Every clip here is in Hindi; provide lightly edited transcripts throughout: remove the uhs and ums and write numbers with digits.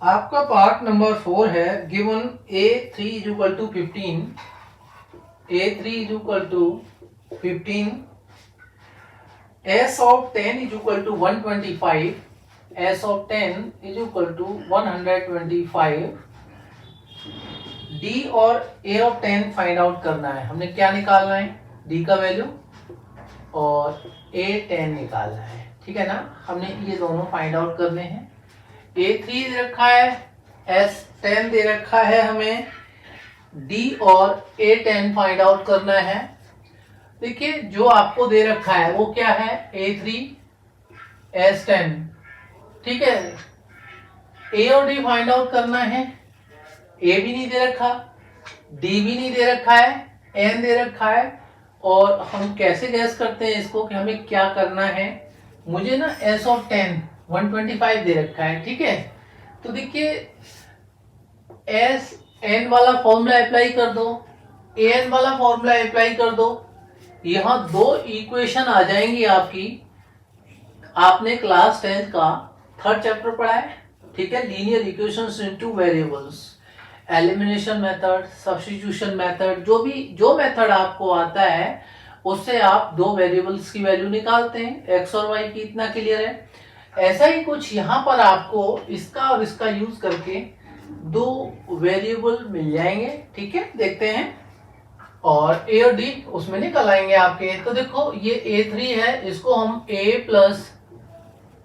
आपका पार्ट नंबर 4 है। Given A3 is equal to 15, A3 is equal to 15, S of 10 is equal to 125, S of 10 is equal to 125, D और A of 10 फाइंड आउट करना है। हमने क्या निकालना है? D का वैल्यू और A 10 निकालना है। ठीक है ना, हमने ये दोनों फाइंड आउट करने हैं। A3 दे रखा है, S 10 दे रखा है, हमें D और A 10 फाइंड आउट करना है। देखिए जो आपको दे रखा है वो क्या है? A3 S 10। ठीक है, A और D फाइंड आउट करना है। A भी नहीं दे रखा, D भी नहीं दे रखा है, N दे रखा है। और हम कैसे गैस करते हैं इसको कि हमें क्या करना है? मुझे ना S of 10 125 दे रखा है। ठीक है, तो देखिए S N वाला फॉर्मूला अप्लाई कर दो, AN वाला फॉर्मूला अप्लाई कर दो। यहां दो इक्वेशन आ जाएंगी आपकी। आपने क्लास 10 का थर्ड चैप्टर पढ़ा है। ठीक है, linear equations into variables, elimination method, substitution method, जो मेथड आपको आता है उससे आप दो वेरिएबल्स की वैल्यू निकालते हैं, एक्स और वाई की। इतना क्लियर है? ऐसा ही कुछ यहाँ पर आपको इसका और इसका यूज करके दो वेरिएबल मिल जाएंगे। ठीक है, देखते हैं। और ए और डी उसमें निकल आएंगे आपके। तो देखो ये A3 है, इसको हम A plus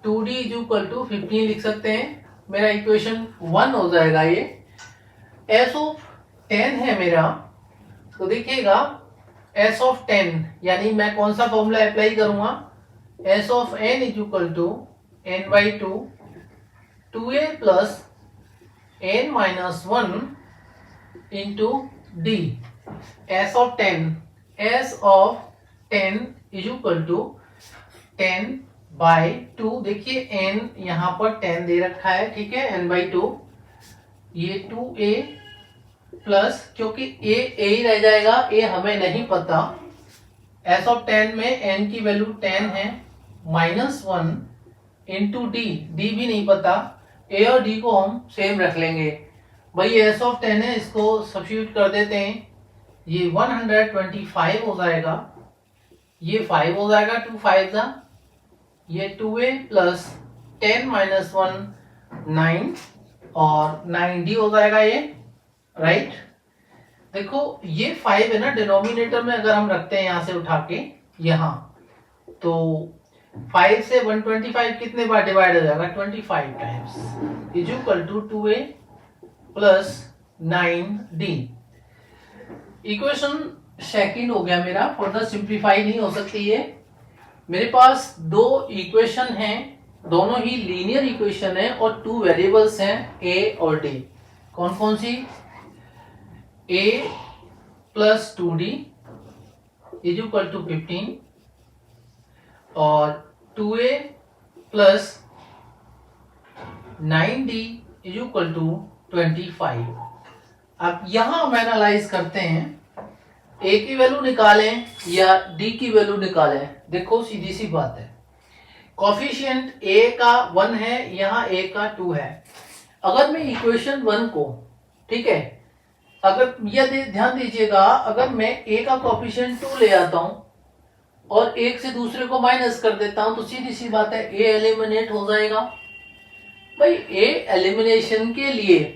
2D is equal to 15 लिख सकते हैं। मेरा इक्वेशन 1 हो जाएगा। ये S ऑफ 10 है मेरा, तो देखिएगा S ऑफ 10 यानी मैं कौन सा फॉर्मूला अप्लाई करूंगा? S of n is equal to n by 2 2a plus n minus 1 into d। S of 10 is equal to 10 by 2। देखिए n यहाँ पर 10 दे रखा है। ठीक है, n बाई 2, ये 2a प्लस, क्योंकि a ही रह जाएगा, a हमें नहीं पता। S of 10 में n की वैल्यू 10 है, माइनस 1 इंटू d, d भी नहीं पता। a और d को हम सेम रख लेंगे। भाई S of 10 है, इसको सब्स्टिट्यूट कर देते हैं। ये 125 हो जाएगा, ये 5 हो जाएगा, 2 5 जा, ये 2a प्लस 10 माइनस 1 9 और 9d हो जाएगा ये, राइट। देखो ये 5 है ना डिनोमिनेटर में, अगर हम रखते हैं यहां से उठा के यहां, तो 5 से 125 कितने बार डिवाइड हो जाएगा? 25 times, is equal to 2a plus 9d। Equation second हो गया मेरा। फर्दर सिंप्लीफाई नहीं हो सकती है। मेरे पास दो इक्वेशन हैं, दोनों ही लीनियर इक्वेशन है और टू वेरिएबल्स हैं a और d। कौन कौन सी? a plus 2d is equal to 15 और 2a plus 9d is equal to 25। अब यहां हम एनालाइज करते हैं, a की वैल्यू निकालें या d की वैल्यू निकालें। देखो सीधी सी बात है, कोफिशिएंट a का 1 है, यहाँ a का 2 है। अगर मैं इक्वेशन 1 को, ठीक है, अगर यह ध्यान दीजिएगा, अगर मैं a का कोफिशिएंट 2 ले आता हूं और एक से दूसरे को माइनस कर देता हूं, तो सीधी सी बात है a एलिमिनेट हो जाएगा। भाई a एलिमिनेशन के लिए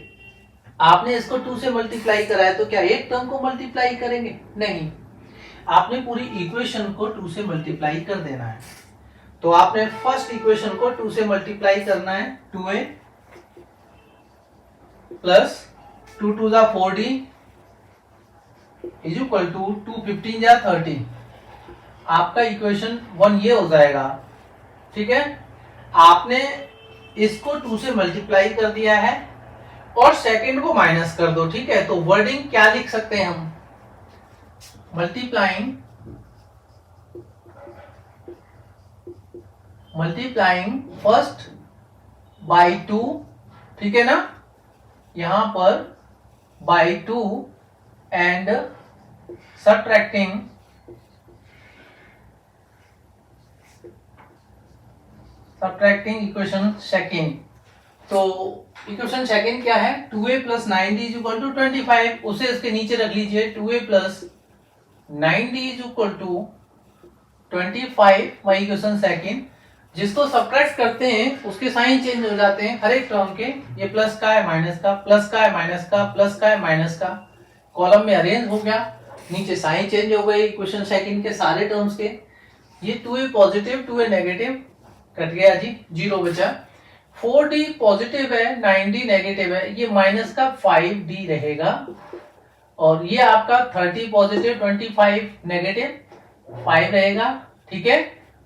आपने इसको 2 से मल्टीप्लाई करा है, तो क्या एक टर्म को मल्टीप्लाई करेंगे? नहीं, आपने पूरी इक्वेशन को 2 से मल्टीप्लाई कर देना है। तो आपने फर्स्ट इक्वेशन को 2 से मल्टीप्लाई करना है, 2a प्लस 2 2 जा 4d इज इक्वल टू 2 15 जा 30। आपका इक्वेशन 1 ये हो जाएगा। ठीक है, आपने इसको 2 से मल्टीप्लाई कर दिया है और सेकंड को माइनस कर दो। ठीक है, तो वर्डिंग क्या लिख सकते हैं हम? मल्टीप्लाइंग फर्स्ट बाई 2, ठीक है ना, यहां पर by 2 and subtracting equation second. तो इक्वेशन सेकंड क्या है, 2a plus 9d is equal to 25, उसे इसके नीचे रख लीजिए, 2a plus 9d is equal to 25, वही इक्वेशन सेकंड। जिसको सब्ट्रैक्ट करते हैं उसके साइन चेंज हो जाते हैं हर एक टर्म के, ये प्लस का है माइनस का, प्लस का है माइनस का, प्लस का है माइनस का, कॉलम में अरेंज हो गया, नीचे साइन चेंज हो गई इक्वेशन सेकंड के सारे टर्म्स के। ये 2a positive 2a negative cut गया जी, 0 बचा। 4d पॉजिटिव है 9d नेगेटिव है, ये माइनस का 5d रहेगा, और ये आपका 30 पॉजिटिव 25 नेगेटिव 5 रहेगा, ठीक है।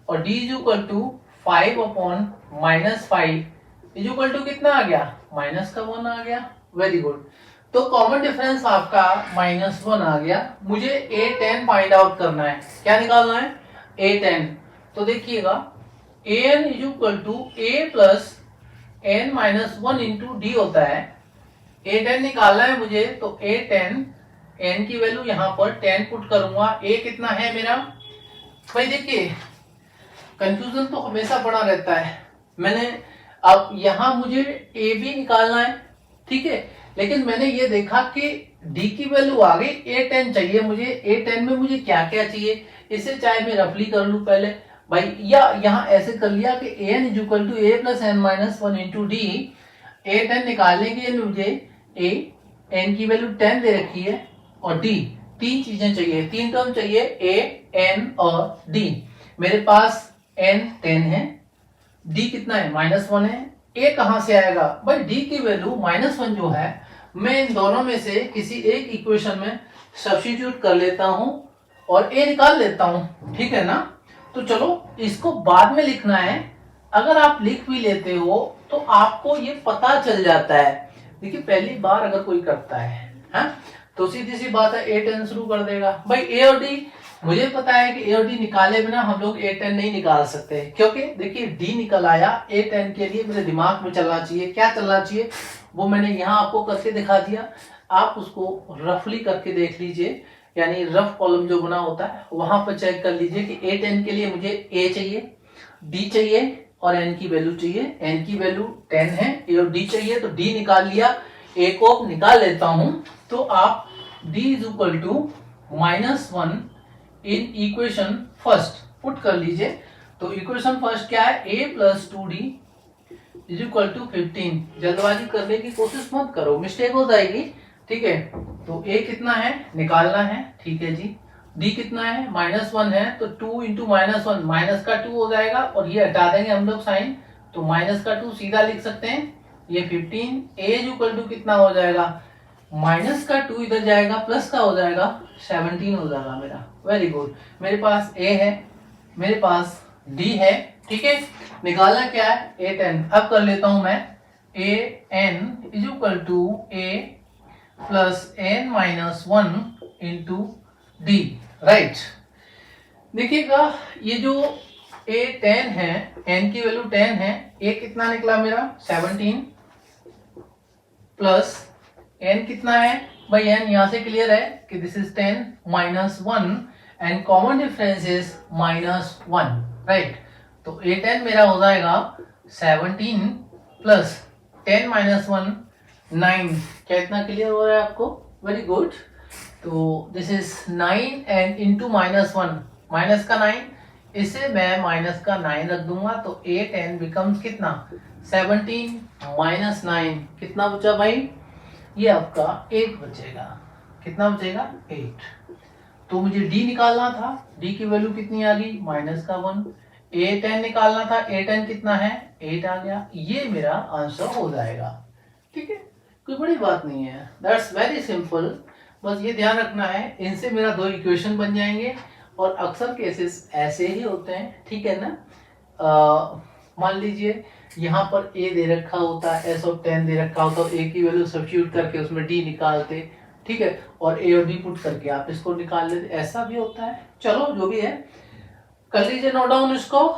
और d is equal to 5 upon minus 5 is equal to कितना आ गया, माइनस का 1 आ गया। Very good. तो कॉमन डिफरेंस आपका -1 आ गया। मुझे a10 फाइंड आउट करना है, क्या निकालना है, a10। तो देखिएगा an is equal to a plus n minus 1 into D होता है। a10 निकालना है मुझे, तो a10 n की वैल्यू यहाँ पर 10 पुट करूंगा। a कितना है मेरा, भाई देखिए कंफ्यूजन तो हमेशा बना रहता है। मैंने अब यहाँ मुझे a भी निकालना है, ठीक है, लेकिन मैंने ये देखा कि d की वैल्यू आ गई, a10 चाहिए मुझे। a10 में मुझे क्या क्या चाहिए, इसे चाहे मैं रफली कर लूं पहले भाई, या यहाँ ऐसे कर लिया कि an is equal to a plus n minus 1 into D. a10 निकालने के लिए मुझे a n की वैल्यू 10 दे रखी है, और d, तीन चीजें चाहिए, तीन टर्म चाहिए, a n और d। मेरे पास n 10 है, d कितना है -1 है, a कहां से आएगा भाई, d की वैल्यू -1 जो है, मैं इन दोनों में से किसी एक इक्वेशन में सब्स्टिट्यूट कर लेता हूं और a निकाल लेता हूं, ठीक है ना। तो चलो इसको बाद में लिखना है, अगर आप लिख भी लेते हो तो आपको ये पता चल जाता है। देखिए पहली बार अगर कोई करता है, हाँ, तो सीधी सी बात है a10 शुरू कर देगा। भाई a और d, मुझे पता है कि a और d निकाले बिना हम लोग a10 नहीं निकाल सकते, क्योंकि देखिए d निकल आया, a10 के लिए मेरे दिमाग में चलना चाहिए, क्या चलना चाहिए वो मैंने यहाँ आपको करके दिखा दिया। आप उसको रफली करके देख लीजिए, यानी रफ कॉलम जो बना होता है वहां पर चेक कर लीजिए कि a10 के लिए मुझे a चाहिए, d चाहिए और n की वैल्यू चाहिए। n की वैल्यू 10 है, a और d चाहिए, तो d निकाल लिया, a को निकाल लेता हूं, तो आप d is equal to -1 in equation first put कर लीजिए। तो इक्वेशन फर्स्ट क्या है, a plus 2d is equal to 15। जल्दबाजी करने की कोशिश मत करो, मिस्टेक हो जाएगी, ठीक है। तो a कितना है निकालना है, ठीक है जी। d कितना है -1 है, तो 2 इंटू -1 माइनस का 2 हो जाएगा, और ये हटा देंगे हम लोग साइन, तो माइनस का 2 सीधा लिख सकते हैं, ये 15। a इज इक्वल टू कितना हो जाएगा, माइनस का 2 इधर जाएगा, प्लस का हो जाएगा 17 हो जाएगा मेरा। वेरी गुड, मेरे पास a है, मेरे पास d है, ठीक है। निकालना क्या है, a10। अब कर लेता हूं मैं, an is equal to a plus n minus 1 into d, right. देखिएगा ये जो a10 है, n की वैल्यू 10 है, a कितना निकला मेरा 17, प्लस n कितना है भाई, n यहां से क्लियर है कि this is 10 minus 1 and common difference is -1, right. तो a10 मेरा हो जाएगा 17 प्लस 10 माइनस 1 9। क्या इतना क्लियर हो रहा है आपको, वेरी गुड। तो this is 9 and into -1, minus का 9, इसे मैं माइनस का 9 रख दूंगा, तो a10 बिकम्स कितना 17 माइनस 9, कितना बचा भाई, ये आपका 8 बचेगा। कितना बचेगा 8। तो मुझे d निकालना था, d की वैल्यू कितनी आ गई माइनस का 1। a10 निकालना था, a10 कितना है 8 आ गया, ये मेरा आंसर हो जाएगा, ठीक है। कोई बड़ी बात नहीं है, दैट्स वेरी सिंपल। बस ये ध्यान रखना है, इनसे मेरा 2 इक्वेशन बन जाएंगे, और अक्सर केसेस ऐसे ही होते हैं, ठीक है ना। मान लीजिए यहाँ पर a दे रखा होता है, s और 10 दे रखा होता है, a की वैल्यू सब्स्टिट्यूट करके उसमें d निकालते, ठीक है, और a और d पुट करके आप इसको निकाल लेते, ऐसा भी होता है। चलो जो भी है कर लीजिए नोट डाउन इसको।